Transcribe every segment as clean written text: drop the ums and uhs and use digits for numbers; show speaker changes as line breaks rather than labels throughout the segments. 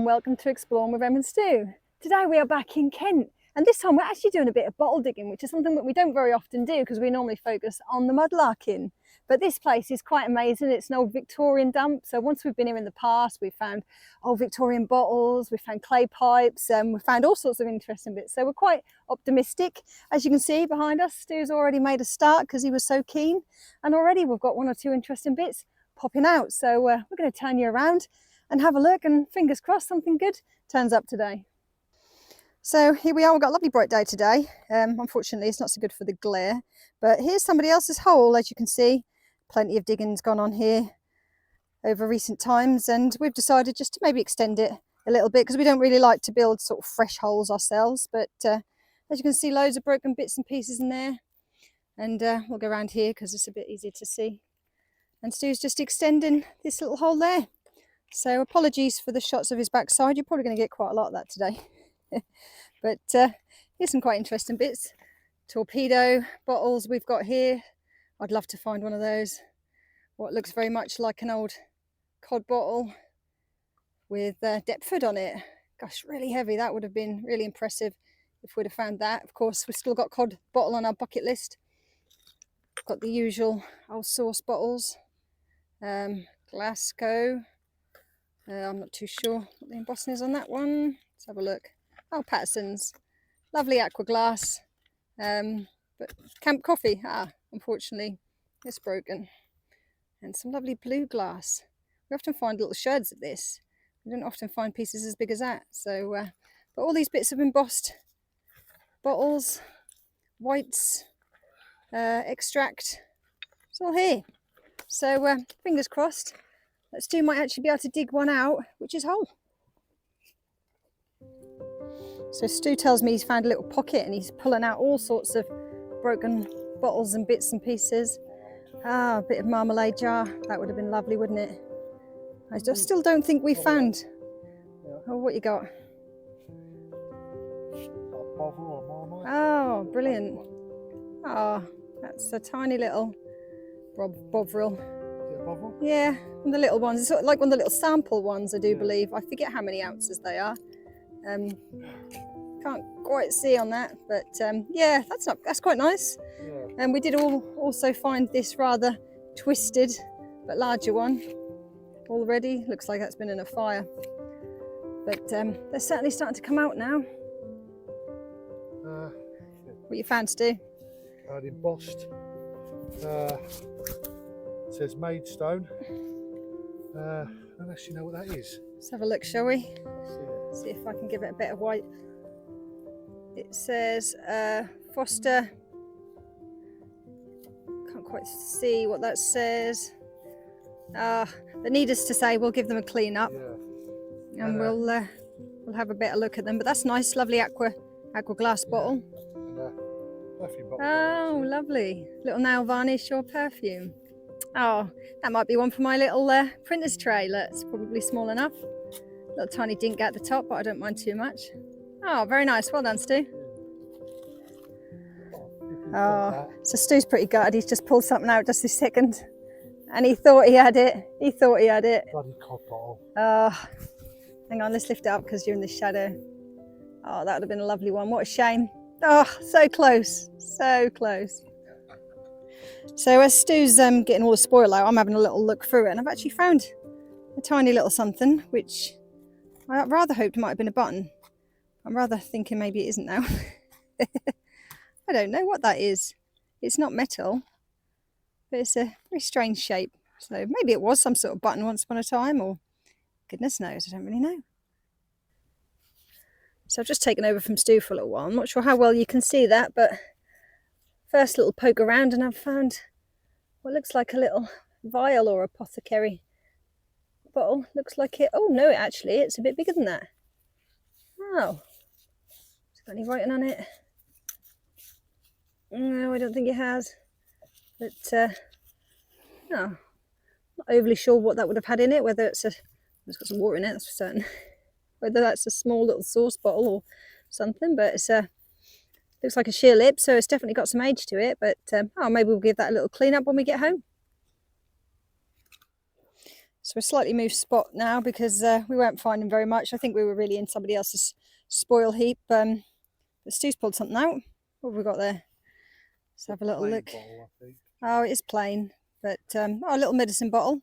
and welcome to Exploring with Em and Stu. Today we are back in Kent, and this time we're actually doing a bit of bottle digging, which is something that we don't very often do because we normally focus on the Mudlarking. But this place is quite amazing. It's an old Victorian dump, so once we've been here in the past, we've found old Victorian bottles, we found clay pipes, and we found all sorts of interesting bits. So we're quite optimistic. As you can see behind us, Stu's already made a start because he was so keen, and already we've got one or two interesting bits popping out. So we're going to turn you around and have a look, and fingers crossed something good turns up today. So here we are, we've got a lovely bright day today. Unfortunately it's not so good for the glare, but here's somebody else's hole. As you can see, plenty of digging's gone on here over recent times, and we've decided just to maybe extend it a little bit because we don't really like to build sort of fresh holes ourselves. But as you can see, loads of broken bits and pieces in there, and we'll go around here because it's a bit easier to see. And Stu's just extending this little hole there. So apologies for the shots of his backside. You're probably going to get quite a lot of that today. But here's some quite interesting bits. Torpedo bottles we've got here. I'd love to find one of those. What looks very much like an old cod bottle with Deptford on it. Gosh, really heavy. That would have been really impressive if we'd have found that. Of course, we've still got cod bottle on our bucket list. Got the usual old sauce bottles. Glasgow. I'm not too sure what the embossing is on that one. Let's have a look. Oh, Patterson's. Lovely aqua glass. But Camp Coffee, unfortunately, it's broken. And some lovely blue glass. We often find little sherds of this. We don't often find pieces as big as that. So, but all these bits of embossed bottles, whites, extract, it's all here. So fingers crossed. Stu might actually be able to dig one out, which is whole. So Stu tells me he's found a little pocket and he's pulling out all sorts of broken bottles and bits and pieces. A bit of marmalade jar. That would have been lovely, wouldn't it? I just still don't think we found. Oh, what you got? Oh, brilliant. Oh, that's a tiny little bovril. Yeah, one of the little ones. It's sort of like one of the little sample ones, I do believe. I forget how many ounces they are. Can't quite see on that, but yeah, that's quite nice. And we did also find this rather twisted but larger one already. Looks like that's been in a fire, but they're certainly starting to come out now. What you found, Stu?
Embossed. It says Maidstone. I don't actually know what that is.
Let's have a look, shall we? See if I can give it a bit of white. It says Foster. Can't quite see what that says. But needless to say, we'll give them a clean up, and we'll have a better look at them. But that's nice, lovely aqua glass bottle.
Perfume bottle.
Oh, lovely. Little nail varnish or perfume. Oh, that might be one for my little printer's tray. That's probably small enough. Little tiny dink at the top, but I don't mind too much. Oh, very nice. Well done, Stu. Oh, so Stu's pretty gutted. He's just pulled something out just this second, and he thought he had it.
Bloody cod bottle.
Oh, hang on, let's lift it up because you're in the shadow. Oh, that would have been a lovely one. What a shame. Oh, so close, so close. So as Stu's getting all the spoil out, I'm having a little look through it, and I've actually found a tiny little something, which I rather hoped might have been a button. I'm rather thinking maybe it isn't now. I don't know what that is. It's not metal, but it's a very strange shape. So maybe it was some sort of button once upon a time, or goodness knows, I don't really know. So I've just taken over from Stu for a little while. I'm not sure how well you can see that, but first little poke around, and I've found what looks like a little vial or apothecary bottle. Looks like it. Oh no, actually, it's a bit bigger than that. Oh, has it got any writing on it? No, I don't think it has. But no, not overly sure what that would have had in it. Whether it's got some water in it, that's for certain. Whether that's a small little sauce bottle or something, but it's looks like a sheer lip, so it's definitely got some age to it. But maybe we'll give that a little clean up when we get home. So we're slightly moved spot now because we weren't finding very much. I think we were really in somebody else's spoil heap. But Stu's pulled something out. What have we got there? Let's have a little look.
Bottle, I think.
Oh, it is plain, but oh, a little medicine bottle.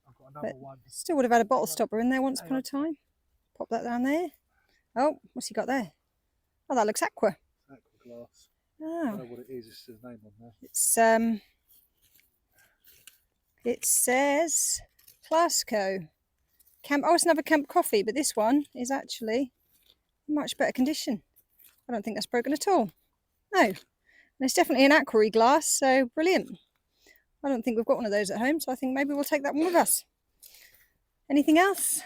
I've got another one.
Still would have had a bottle stopper in there once upon a time. Pop that down there. Oh, what's he got there? Oh, that looks aqua.
Aqua glass.
Oh.
I don't know what it is. It's his name on there.
It says Clasco. Oh, it's another Camp Coffee, but this one is actually in much better condition. I don't think that's broken at all. No. And it's definitely an aqua glass, so brilliant. I don't think we've got one of those at home, so I think maybe we'll take that one with us. Anything else?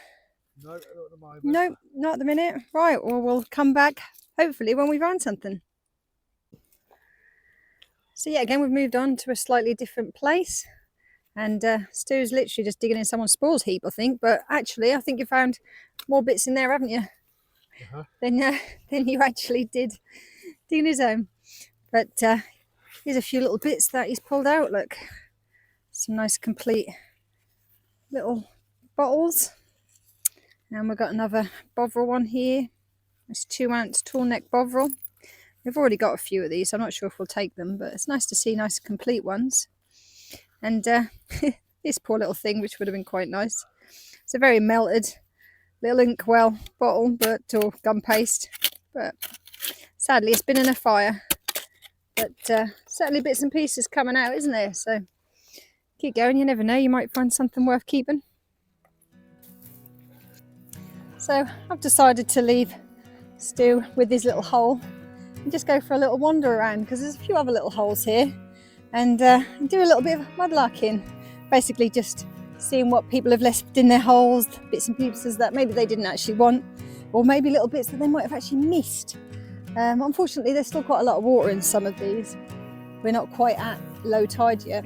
No, not at the moment.
No, not at the minute. Right, well, we'll come back hopefully when we find something. So yeah, again, we've moved on to a slightly different place. And Stu's literally just digging in someone's spoils heap, I think. But actually, I think you found more bits in there, haven't you? Than you actually did digging his own. But here's a few little bits that he's pulled out. Look, some nice complete little bottles. And we've got another Bovril one here. It's 2 ounce tall neck Bovril. We've already got a few of these. I'm not sure if we'll take them, but it's nice to see nice complete ones. And this poor little thing, which would have been quite nice. It's a very melted little inkwell bottle, or gum paste. But sadly, it's been in a fire. But certainly bits and pieces coming out, isn't there? So keep going. You never know. You might find something worth keeping. So I've decided to leave Stu with his little hole and just go for a little wander around, because there's a few other little holes here. And do a little bit of mudlarking, basically just seeing what people have left in their holes, bits and pieces that maybe they didn't actually want, or maybe little bits that they might have actually missed. Unfortunately, there's still quite a lot of water in some of these. We're not quite at low tide yet,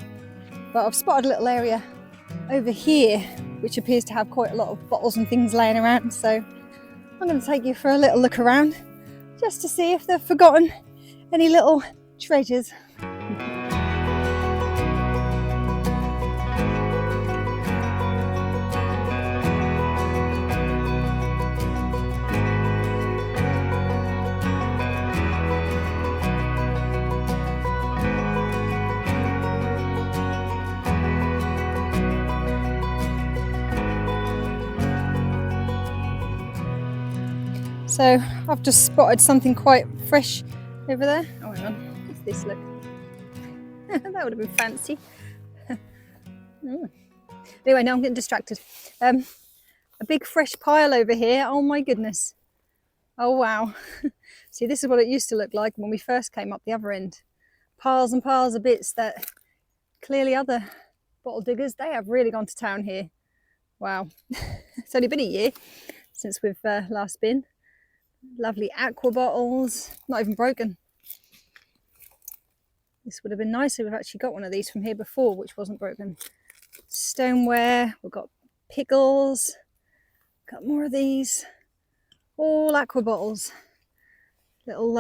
but I've spotted a little area over here which appears to have quite a lot of bottles and things laying around. So I'm going to take you for a little look around just to see if they've forgotten any little treasures. So I've just spotted something quite fresh over there. Oh, hang on. What's this look? That would have been fancy. Anyway, now I'm getting distracted. A big fresh pile over here. Oh my goodness. Oh wow. See, this is what it used to look like when we first came up the other end. Piles and piles of bits that clearly other bottle diggers, they have really gone to town here. Wow. It's only been a year since we've last been. Lovely aqua bottles, not even broken. This would have been nicer. We've actually got one of these from here before, which wasn't broken. Stoneware, we've got pickles, got more of these. All aqua bottles. Little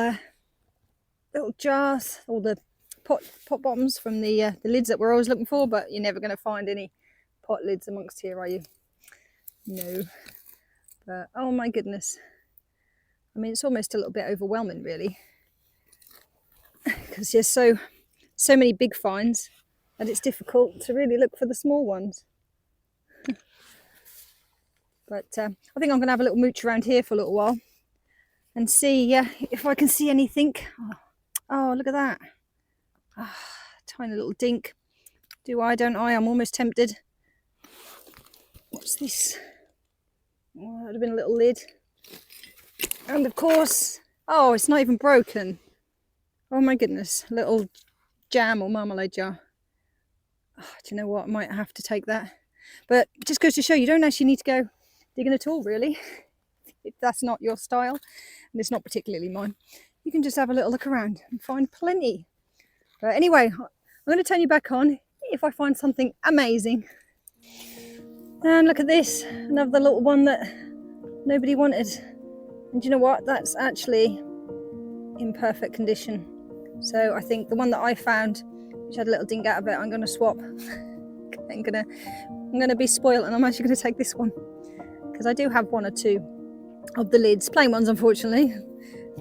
jars, all the pot bottoms from the lids that we're always looking for, but you're never going to find any pot lids amongst here, are you? No. But oh my goodness. I mean, it's almost a little bit overwhelming, really, because there's so many big finds that it's difficult to really look for the small ones. But I think I'm going to have a little mooch around here for a little while and see if I can see anything. Oh, look at that. Tiny little dink. Do I, don't I? I'm almost tempted. What's this? Oh, that would have been a little lid. And of course, oh, it's not even broken. Oh my goodness, a little jam or marmalade jar. Oh, do you know what? I might have to take that. But it just goes to show you don't actually need to go digging at all, really, if that's not your style, and it's not particularly mine. You can just have a little look around and find plenty. But anyway, I'm going to turn you back on if I find something amazing. And look at this, another little one that nobody wanted. And do you know what? That's actually in perfect condition. So I think the one that I found, which had a little ding out of it, I'm going to swap. I'm going to I'm going to be spoiled and I'm actually going to take this one because I do have one or two of the lids, plain ones unfortunately,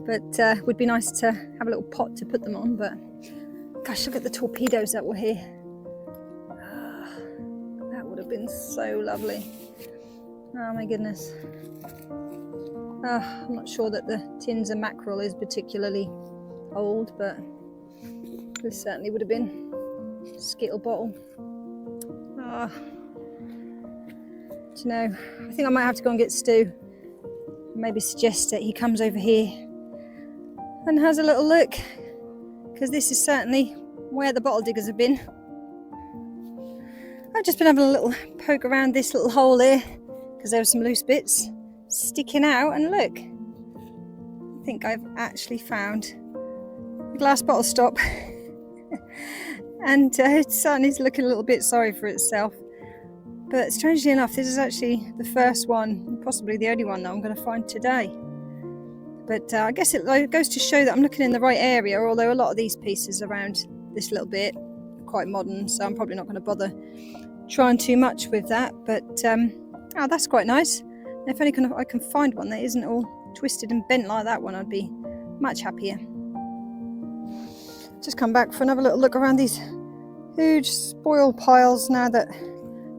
but would be nice to have a little pot to put them on. But gosh, look at the torpedoes that were here. That would have been so lovely. Oh my goodness. I'm not sure that the tins of mackerel is particularly old, but this certainly would have been skittle bottle. Do you know, I think I might have to go and get Stu. Maybe suggest that he comes over here and has a little look, because this is certainly where the bottle diggers have been. I've just been having a little poke around this little hole here because there were some loose bits sticking out, and look, I think I've actually found a glass bottle stop. And it certainly is looking a little bit sorry for itself. But strangely enough, this is actually the first one, possibly the only one that I'm going to find today. But I guess it goes to show that I'm looking in the right area, although a lot of these pieces around this little bit are quite modern, so I'm probably not going to bother trying too much with that. But oh, that's quite nice. If only I can find one that isn't all twisted and bent like that one, I'd be much happier. Just come back for another little look around these huge spoil piles now that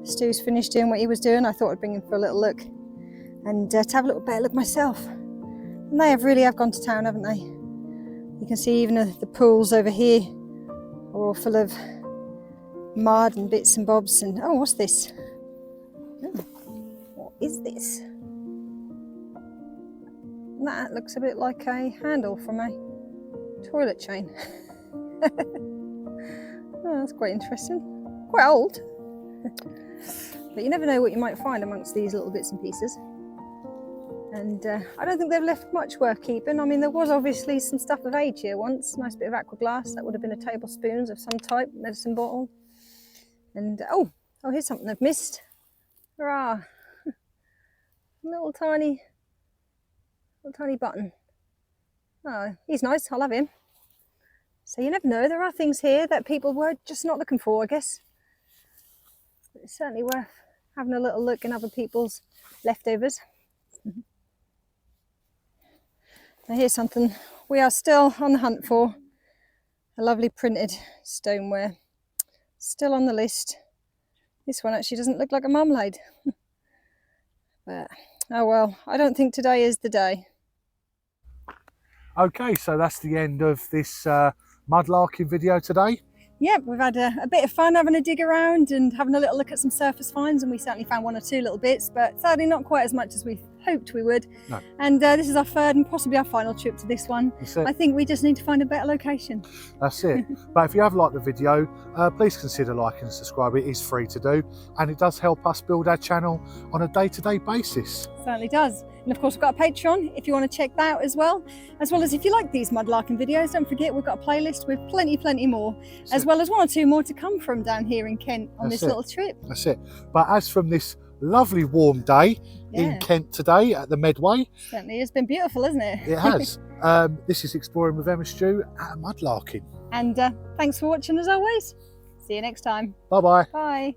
Stu's finished doing what he was doing. I thought I'd bring him for a little look and to have a little better look myself. And they really have gone to town, haven't they? You can see even the pools over here are all full of mud and bits and bobs. And oh, what's this? Oh, what is this? That looks a bit like a handle from a toilet chain. Oh, that's quite interesting. Quite old. But you never know what you might find amongst these little bits and pieces. And I don't think they've left much worth keeping. I mean, there was obviously some stuff of age here once. Nice bit of aqua glass. That would have been a tablespoons of some type, medicine bottle. And oh, here's something I've missed. Hurrah! little tiny button. Oh, he's nice. I'll have him. So you never know. There are things here that people were just not looking for, I guess. But it's certainly worth having a little look in other people's leftovers. Now here's something we are still on the hunt for. A lovely printed stoneware. Still on the list. This one actually doesn't look like a marmalade. But, oh well, I don't think today is the day.
Okay, so that's the end of this mudlarking video today.
Yep, we've had a bit of fun having a dig around and having a little look at some surface finds, and we certainly found one or two little bits, but sadly not quite as much as we hoped we would.
No.
And this is our third and possibly our final trip to this one. I think we just need to find a better location.
That's it. But if you have liked the video, please consider liking and subscribing. It is free to do, and it does help us build our channel on a day-to-day basis.
Certainly does. And of course we've got a Patreon if you want to check that out as well as if you like these mudlarking videos, don't forget we've got a playlist with plenty more, as well as one or two more to come from down here in Kent on this little trip.
That's it. But as from this lovely warm day in Kent today at the Medway.
Certainly, it's been beautiful, isn't it?
It has. This is Exploring with Emma Stew at Mudlarking.
And thanks for watching as always. See you next time.
Bye-bye.
Bye.